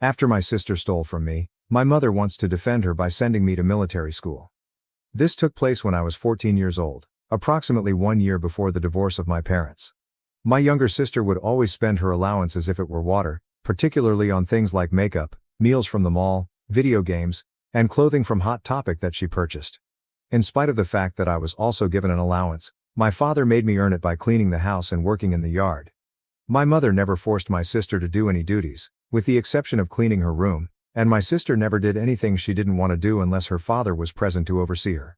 After my sister stole from me, my mother wants to defend her by sending me to military school. This took place when I was 14 years old, approximately 1 year before the divorce of my parents. My younger sister would always spend her allowance as if it were water, particularly on things like makeup, meals from the mall, video games, and clothing from Hot Topic that she purchased. In spite of the fact that I was also given an allowance, my father made me earn it by cleaning the house and working in the yard. My mother never forced my sister to do any duties, with the exception of cleaning her room, and my sister never did anything she didn't want to do unless her father was present to oversee her.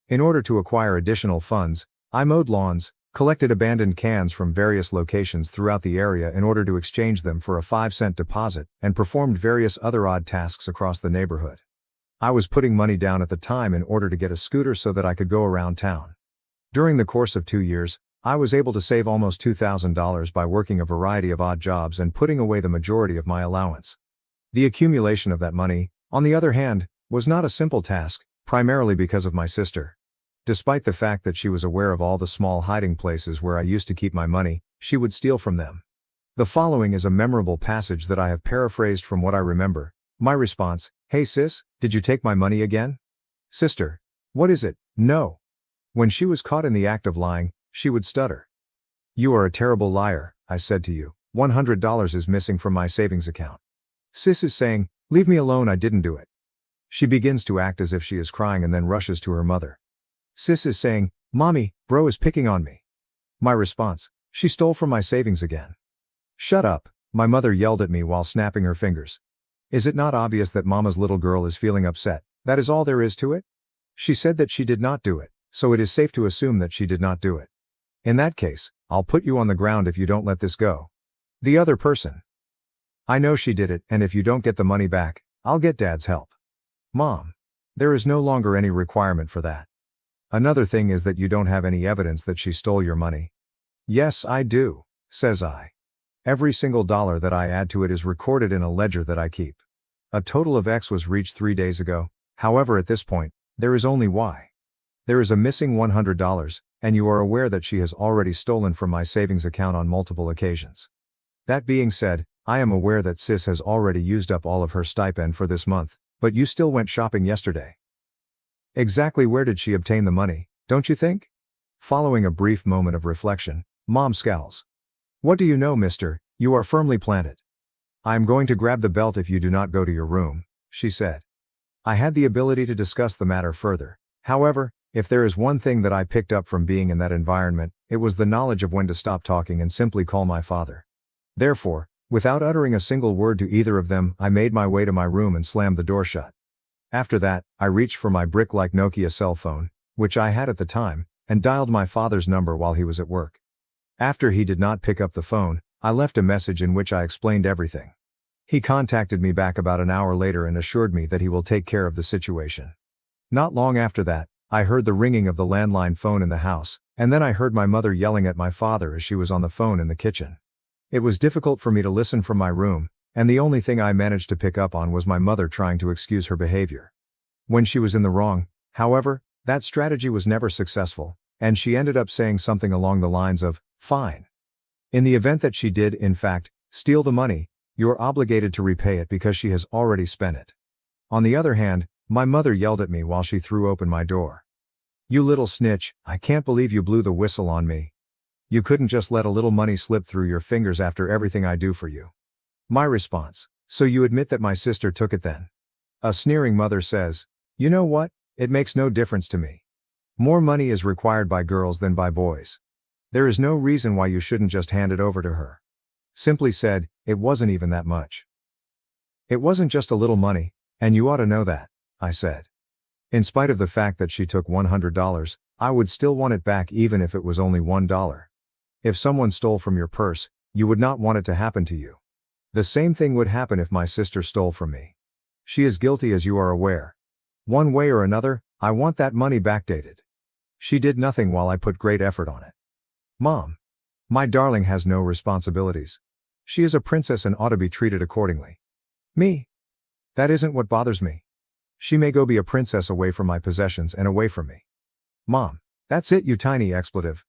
In order to acquire additional funds, I mowed lawns, collected abandoned cans from various locations throughout the area in order to exchange them for a 5-cent deposit, and performed various other odd tasks across the neighborhood. I was putting money down at the time in order to get a scooter so that I could go around town. During the course of 2 years, I was able to save almost $2,000 by working a variety of odd jobs and putting away the majority of my allowance. The accumulation of that money, on the other hand, was not a simple task, primarily because of my sister. Despite the fact that she was aware of all the small hiding places where I used to keep my money, she would steal from them. The following is a memorable passage that I have paraphrased from what I remember. My response: "Hey sis, did you take my money again?" "Sister. What is it?" "No." When she was caught in the act of lying, she would stutter. "You are a terrible liar," I said to you. $100 is missing from my savings account. Sis is saying, "Leave me alone, I didn't do it." She begins to act as if she is crying and then rushes to her mother. Sis is saying, "Mommy, bro is picking on me." My response: "She stole from my savings again." "Shut up," my mother yelled at me while snapping her fingers. "Is it not obvious that mama's little girl is feeling upset? That is all there is to it? She said that she did not do it, so it is safe to assume that she did not do it. In that case, I'll put you on the ground if you don't let this go." The other person: "I know she did it, and if you don't get the money back, I'll get Dad's help." Mom: "There is no longer any requirement for that. Another thing is that you don't have any evidence that she stole your money." "Yes, I do," says I. "Every single dollar that I add to it is recorded in a ledger that I keep. A total of X was reached 3 days ago, however at this point, there is only Y. There is a missing $100, and you are aware that she has already stolen from my savings account on multiple occasions. That being said, I am aware that sis has already used up all of her stipend for this month, but you still went shopping yesterday. Exactly where did she obtain the money, don't you think?" Following a brief moment of reflection, Mom scowls. "What do you know, mister? You are firmly planted. I am going to grab the belt if you do not go to your room," she said. I had the ability to discuss the matter further. However, if there is one thing that I picked up from being in that environment, it was the knowledge of when to stop talking and simply call my father. Therefore, without uttering a single word to either of them, I made my way to my room and slammed the door shut. After that, I reached for my brick-like Nokia cell phone, which I had at the time, and dialed my father's number while he was at work. After he did not pick up the phone, I left a message in which I explained everything. He contacted me back about an hour later and assured me that he will take care of the situation. Not long after that, I heard the ringing of the landline phone in the house, and then I heard my mother yelling at my father as she was on the phone in the kitchen. It was difficult for me to listen from my room, and the only thing I managed to pick up on was my mother trying to excuse her behavior. When she was in the wrong, however, that strategy was never successful, and she ended up saying something along the lines of, "Fine. In the event that she did, in fact, steal the money, you're obligated to repay it because she has already spent it." On the other hand, my mother yelled at me while she threw open my door. "You little snitch, I can't believe you blew the whistle on me. You couldn't just let a little money slip through your fingers after everything I do for you." My response: "So you admit that my sister took it then?" A sneering mother says, "You know what? It makes no difference to me. More money is required by girls than by boys. There is no reason why you shouldn't just hand it over to her." Simply said, it wasn't even that much. "It wasn't just a little money, and you ought to know that," I said. In spite of the fact that she took $100, I would still want it back even if it was only $1. If someone stole from your purse, you would not want it to happen to you. The same thing would happen if my sister stole from me. She is guilty, as you are aware. One way or another, I want that money backdated. She did nothing while I put great effort on it. Mom. My darling has no responsibilities. She is a princess and ought to be treated accordingly. Me? That isn't what bothers me. She may go be a princess away from my possessions and away from me. Mom. That's it, you tiny expletive.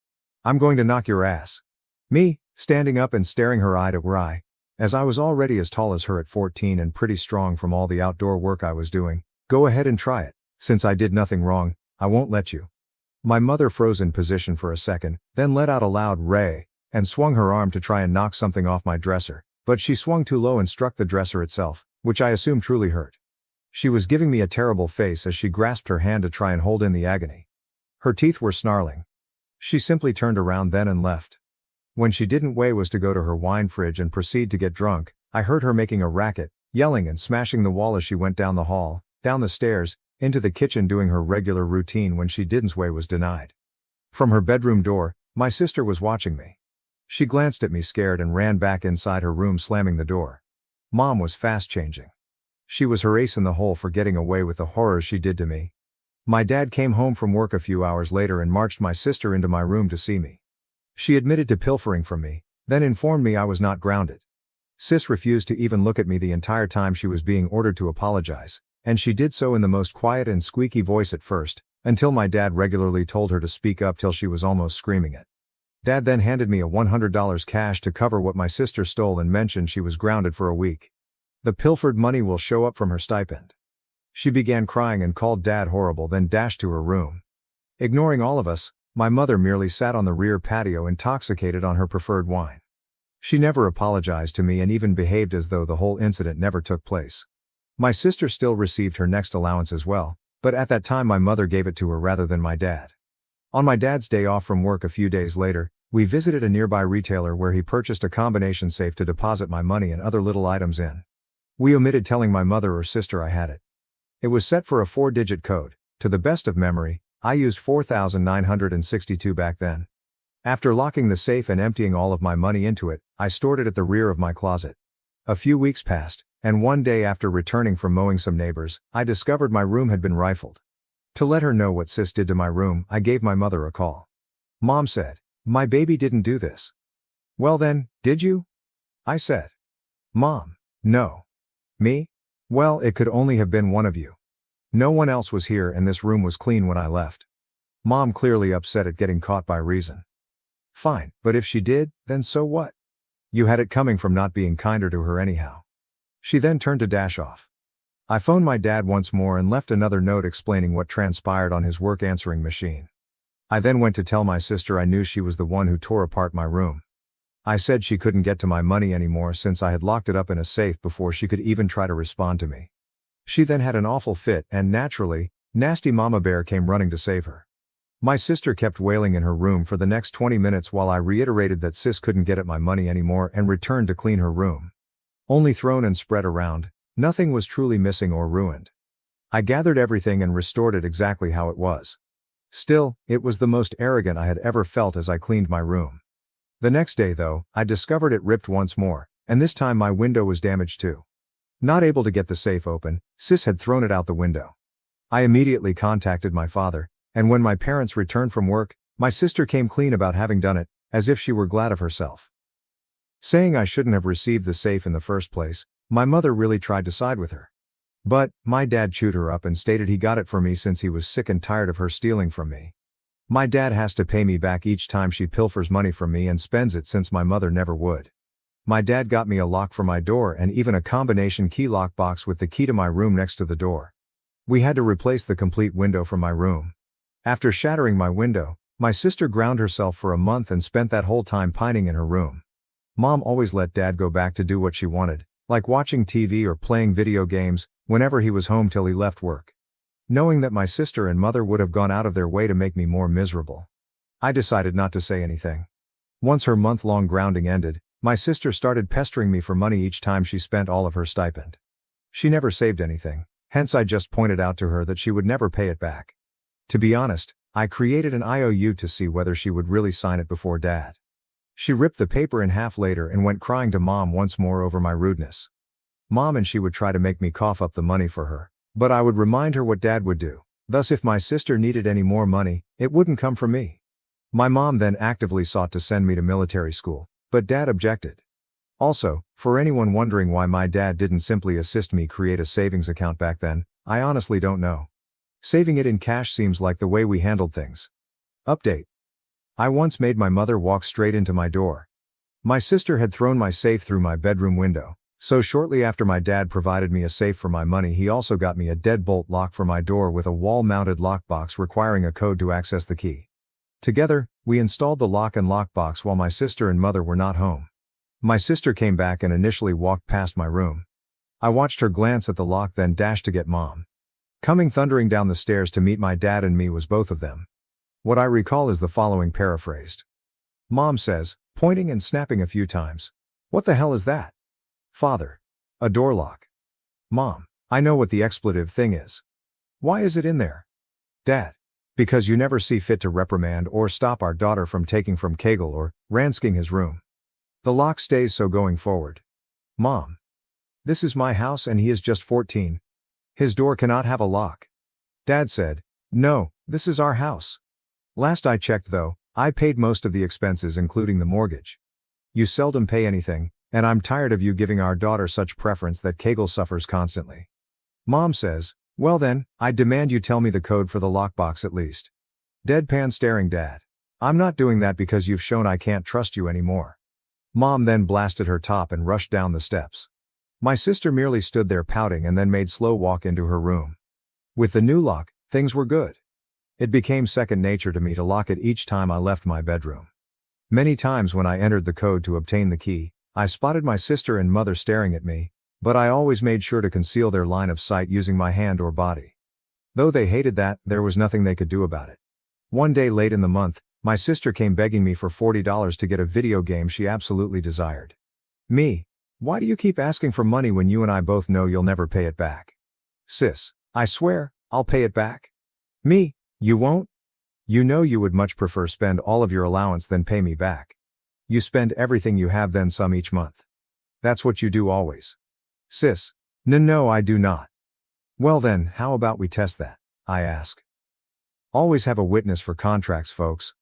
I'm going to knock your ass. Me, standing up and staring her eye to eye, As I was already as tall as her at 14 and pretty strong from all the outdoor work I was doing, go ahead and try it. Since I did nothing wrong, I won't let you. My mother froze in position for a second, then let out a loud "Ray," and swung her arm to try and knock something off my dresser, but she swung too low and struck the dresser itself, which I assume truly hurt. She was giving me a terrible face as she grasped her hand to try and hold in the agony. Her teeth were snarling. She simply turned around then and left. When she didn't way was to go to her wine fridge and proceed to get drunk, I heard her making a racket, yelling and smashing the wall as she went down the hall, down the stairs, into the kitchen doing her regular routine when she didn't way was denied. From her bedroom door, my sister was watching me. She glanced at me scared and ran back inside her room slamming the door. Mom was fast changing. She was her ace in the hole for getting away with the horrors she did to me. My dad came home from work a few hours later and marched my sister into my room to see me. She admitted to pilfering from me, then informed me I was not grounded. Sis refused to even look at me the entire time she was being ordered to apologize, and she did so in the most quiet and squeaky voice at first, until my dad regularly told her to speak up till she was almost screaming it. Dad then handed me a $100 cash to cover what my sister stole and mentioned she was grounded for a week. The pilfered money will show up from her stipend. She began crying and called Dad horrible, then dashed to her room. Ignoring all of us, my mother merely sat on the rear patio intoxicated on her preferred wine. She never apologized to me and even behaved as though the whole incident never took place. My sister still received her next allowance as well, but at that time my mother gave it to her rather than my dad. On my dad's day off from work a few days later, we visited a nearby retailer where he purchased a combination safe to deposit my money and other little items in. We omitted telling my mother or sister I had it. It was set for a 4-digit code. To the best of memory, I used 4,962 back then. After locking the safe and emptying all of my money into it, I stored it at the rear of my closet. A few weeks passed, and one day after returning from mowing some neighbors, I discovered my room had been rifled. To let her know what sis did to my room, I gave my mother a call. Mom said, "My baby didn't do this." "Well then, did you?" I said. "Mom, no." "Me? Well, it could only have been one of you. No one else was here and this room was clean when I left." Mom clearly upset at getting caught by reason. "Fine, but if she did, then so what? You had it coming from not being kinder to her anyhow." She then turned to dash off. I phoned my dad once more and left another note explaining what transpired on his work answering machine. I then went to tell my sister I knew she was the one who tore apart my room. I said she couldn't get to my money anymore since I had locked it up in a safe before she could even try to respond to me. She then had an awful fit and naturally, nasty mama bear came running to save her. My sister kept wailing in her room for the next 20 minutes while I reiterated that sis couldn't get at my money anymore and returned to clean her room. Only thrown and spread around, nothing was truly missing or ruined. I gathered everything and restored it exactly how it was. Still, it was the most arrogant I had ever felt as I cleaned my room. The next day though, I discovered it ripped once more, and this time my window was damaged too. Not able to get the safe open, sis had thrown it out the window. I immediately contacted my father, and when my parents returned from work, my sister came clean about having done it, as if she were glad of herself. Saying I shouldn't have received the safe in the first place, my mother really tried to side with her. But, my dad chewed her up and stated he got it for me since he was sick and tired of her stealing from me. My dad has to pay me back each time she pilfers money from me and spends it since my mother never would. My dad got me a lock for my door and even a combination key lock box with the key to my room next to the door. We had to replace the complete window from my room. After shattering my window, my sister ground herself for a month and spent that whole time pining in her room. Mom always let Dad go back to do what she wanted, like watching TV or playing video games, whenever he was home till he left work. Knowing that my sister and mother would have gone out of their way to make me more miserable, I decided not to say anything. Once her month-long grounding ended, my sister started pestering me for money each time she spent all of her stipend. She never saved anything, hence I just pointed out to her that she would never pay it back. To be honest, I created an IOU to see whether she would really sign it before Dad. She ripped the paper in half later and went crying to Mom once more over my rudeness. Mom and she would try to make me cough up the money for her, but I would remind her what Dad would do. Thus if my sister needed any more money, it wouldn't come from me. My mom then actively sought to send me to military school, but Dad objected. Also, for anyone wondering why my dad didn't simply assist me create a savings account back then, I honestly don't know. Saving it in cash seems like the way we handled things. Update. I once made my mother walk straight into my door. My sister had thrown my safe through my bedroom window, so shortly after my dad provided me a safe for my money, he also got me a deadbolt lock for my door with a wall-mounted lockbox requiring a code to access the key. Together, we installed the lock and lockbox while my sister and mother were not home. My sister came back and initially walked past my room. I watched her glance at the lock, then dash to get Mom. Coming thundering down the stairs to meet my dad and me was both of them. What I recall is the following paraphrased. Mom says, pointing and snapping a few times, "What the hell is that?" Father. A door lock. Mom. I know what the expletive thing is. Why is it in there? Dad. Because you never see fit to reprimand or stop our daughter from taking from Kegel or ransking his room. The lock stays so going forward. Mom. This is my house and he is just 14. His door cannot have a lock. Dad said, no, this is our house. Last I checked though, I paid most of the expenses including the mortgage. You seldom pay anything, and I'm tired of you giving our daughter such preference that Kegel suffers constantly. Mom says, well then, I demand you tell me the code for the lockbox at least. Deadpan staring Dad. I'm not doing that because you've shown I can't trust you anymore. Mom then blasted her top and rushed down the steps. My sister merely stood there pouting and then made slow walk into her room. With the new lock, things were good. It became second nature to me to lock it each time I left my bedroom. Many times when I entered the code to obtain the key, I spotted my sister and mother staring at me, but I always made sure to conceal their line of sight using my hand or body. Though they hated that, there was nothing they could do about it. One day late in the month, my sister came begging me for $40 to get a video game she absolutely desired. Me. Why do you keep asking for money when you and I both know you'll never pay it back? Sis. I swear, I'll pay it back. Me. You won't? You know you would much prefer spend all of your allowance than pay me back. You spend everything you have then some each month. That's what you do always. Sis. No, I do not. Well then, how about we test that? I ask. Always have a witness for contracts, folks.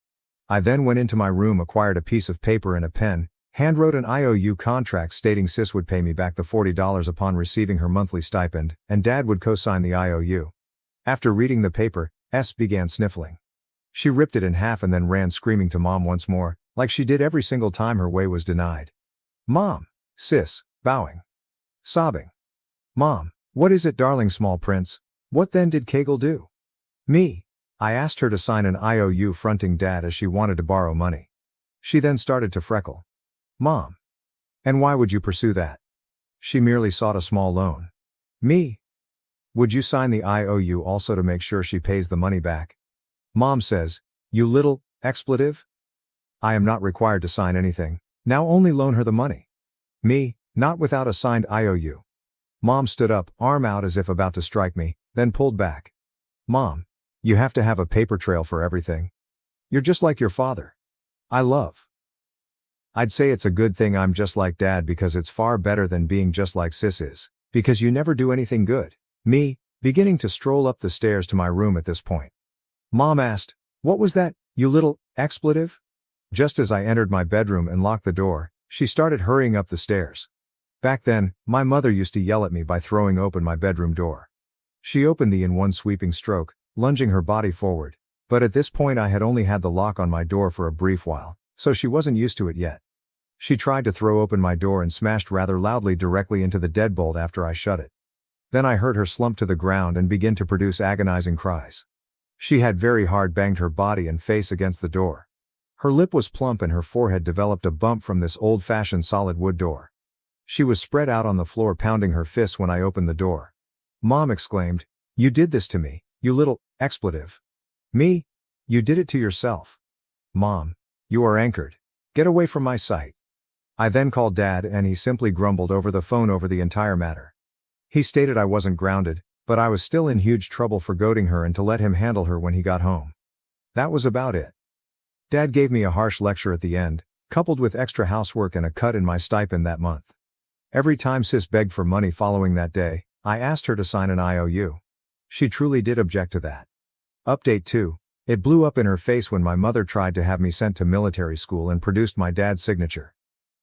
I then went into my room, acquired a piece of paper and a pen, handwrote an IOU contract stating Sis would pay me back the $40 upon receiving her monthly stipend, and Dad would co-sign the IOU. After reading the paper, S began sniffling. She ripped it in half and then ran screaming to Mom once more, like she did every single time her way was denied. Mom. Sis, bowing. Sobbing. Mom. What is it, darling small prince? What then did Kegel do? Me. I asked her to sign an IOU fronting Dad as she wanted to borrow money. She then started to freckle. Mom. And why would you pursue that? She merely sought a small loan. Me. Would you sign the IOU also to make sure she pays the money back? Mom says, you little expletive. I am not required to sign anything, now only loan her the money. Me, not without a signed IOU. Mom stood up, arm out as if about to strike me, then pulled back. Mom. You have to have a paper trail for everything. You're just like your father. I'd say it's a good thing I'm just like Dad because it's far better than being just like Sis is, because you never do anything good. Me, beginning to stroll up the stairs to my room at this point. Mom asked, what was that, you little expletive? Just as I entered my bedroom and locked the door, she started hurrying up the stairs. Back then, my mother used to yell at me by throwing open my bedroom door. She opened the in one sweeping stroke, lunging her body forward, but at this point I had only had the lock on my door for a brief while, so she wasn't used to it yet. She tried to throw open my door and smashed rather loudly directly into the deadbolt after I shut it. Then I heard her slump to the ground and begin to produce agonizing cries. She had very hard banged her body and face against the door. Her lip was plump and her forehead developed a bump from this old-fashioned solid wood door. She was spread out on the floor pounding her fists when I opened the door. Mom exclaimed, you did this to me, you little expletive. Me? You did it to yourself. Mom. You are anchored. Get away from my sight. I then called Dad and he simply grumbled over the phone over the entire matter. He stated I wasn't grounded, but I was still in huge trouble for goading her and to let him handle her when he got home. That was about it. Dad gave me a harsh lecture at the end, coupled with extra housework and a cut in my stipend that month. Every time Sis begged for money following that day, I asked her to sign an IOU. She truly did object to that. Update 2. It blew up in her face when my mother tried to have me sent to military school and produced my dad's signature.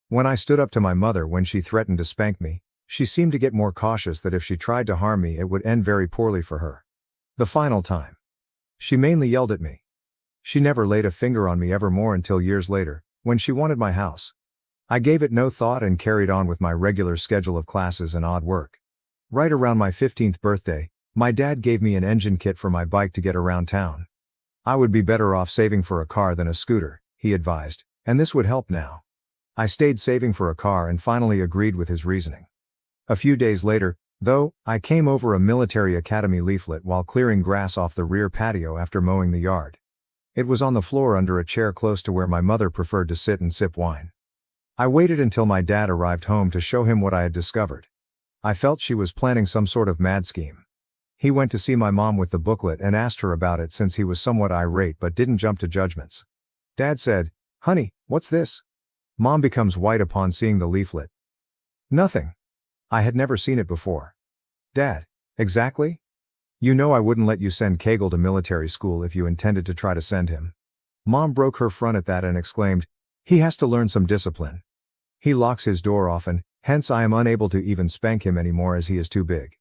When I stood up to my mother when she threatened to spank me, she seemed to get more cautious that if she tried to harm me it would end very poorly for her. The final time. She mainly yelled at me. She never laid a finger on me ever more until years later, when she wanted my house. I gave it no thought and carried on with my regular schedule of classes and odd work. Right around my 15th birthday, my dad gave me an engine kit for my bike to get around town. I would be better off saving for a car than a scooter, he advised, and this would help now. I stayed saving for a car and finally agreed with his reasoning. A few days later, though, I came over a military academy leaflet while clearing grass off the rear patio after mowing the yard. It was on the floor under a chair close to where my mother preferred to sit and sip wine. I waited until my dad arrived home to show him what I had discovered. I felt she was planning some sort of mad scheme. He went to see my mom with the booklet and asked her about it since he was somewhat irate but didn't jump to judgments. Dad said, "Honey, what's this?" Mom becomes white upon seeing the leaflet. "Nothing. I had never seen it before." "Dad, exactly? You know I wouldn't let you send Kegel to military school if you intended to try to send him." Mom broke her front at that and exclaimed, "He has to learn some discipline. He locks his door often, hence I am unable to even spank him anymore as he is too big.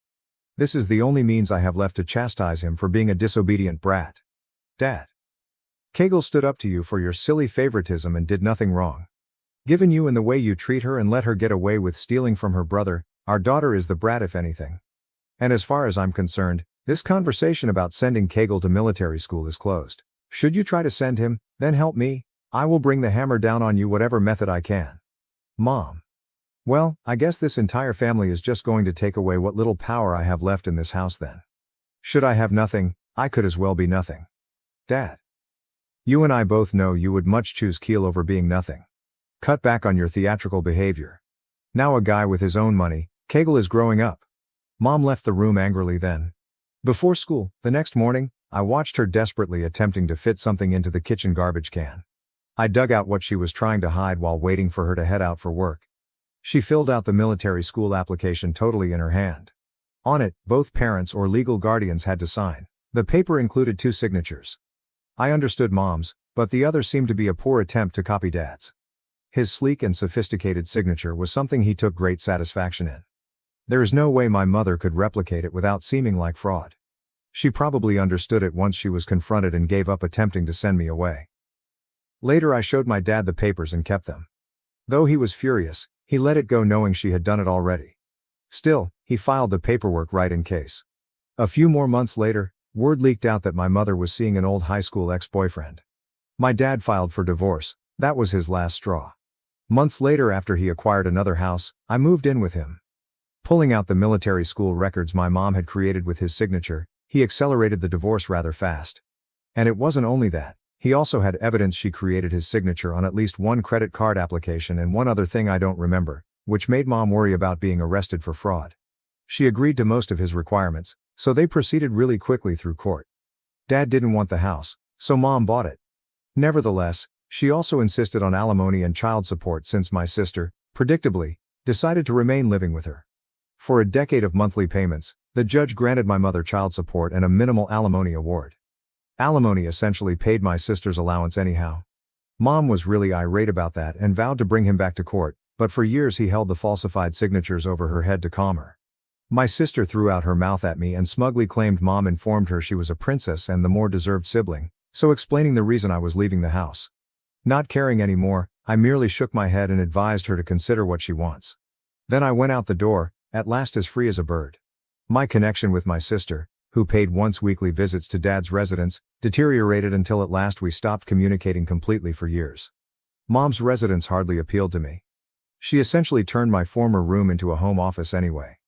This is the only means I have left to chastise him for being a disobedient brat." "Dad. Kegel stood up to you for your silly favoritism and did nothing wrong. Given you in the way you treat her and let her get away with stealing from her brother, our daughter is the brat if anything. And as far as I'm concerned, this conversation about sending Kegel to military school is closed. Should you try to send him, then help me, I will bring the hammer down on you whatever method I can." Mom. "Well, I guess this entire family is just going to take away what little power I have left in this house then. Should I have nothing, I could as well be nothing." "Dad. You and I both know you would much choose Keel over being nothing. Cut back on your theatrical behavior. Now a guy with his own money, Kegel is growing up." Mom left the room angrily then. Before school, the next morning, I watched her desperately attempting to fit something into the kitchen garbage can. I dug out what she was trying to hide while waiting for her to head out for work. She filled out the military school application totally in her hand. On it, both parents or legal guardians had to sign. The paper included 2 signatures. I understood Mom's, but the other seemed to be a poor attempt to copy Dad's. His sleek and sophisticated signature was something he took great satisfaction in. There is no way my mother could replicate it without seeming like fraud. She probably understood it once she was confronted and gave up attempting to send me away. Later I showed my dad the papers and kept them. Though he was furious, he let it go knowing she had done it already. Still, he filed the paperwork right in case. A few more months later, word leaked out that my mother was seeing an old high school ex-boyfriend. My dad filed for divorce. That was his last straw. Months later, after he acquired another house, I moved in with him. Pulling out the military school records my mom had created with his signature, he accelerated the divorce rather fast. And it wasn't only that. He also had evidence she created his signature on at least one credit card application and one other thing I don't remember, which made Mom worry about being arrested for fraud. She agreed to most of his requirements, so they proceeded really quickly through court. Dad didn't want the house, so Mom bought it. Nevertheless, she also insisted on alimony and child support since my sister, predictably, decided to remain living with her. For a decade of monthly payments, the judge granted my mother child support and a minimal alimony award. Alimony essentially paid my sister's allowance anyhow. Mom was really irate about that and vowed to bring him back to court, but for years he held the falsified signatures over her head to calm her. My sister threw out her mouth at me and smugly claimed Mom informed her she was a princess and the more deserved sibling, so explaining the reason I was leaving the house. Not caring anymore, I merely shook my head and advised her to consider what she wants. Then I went out the door, at last as free as a bird. My connection with my sister, who paid once weekly visits to Dad's residence, deteriorated until at last we stopped communicating completely for years. Mom's residence hardly appealed to me. She essentially turned my former room into a home office anyway.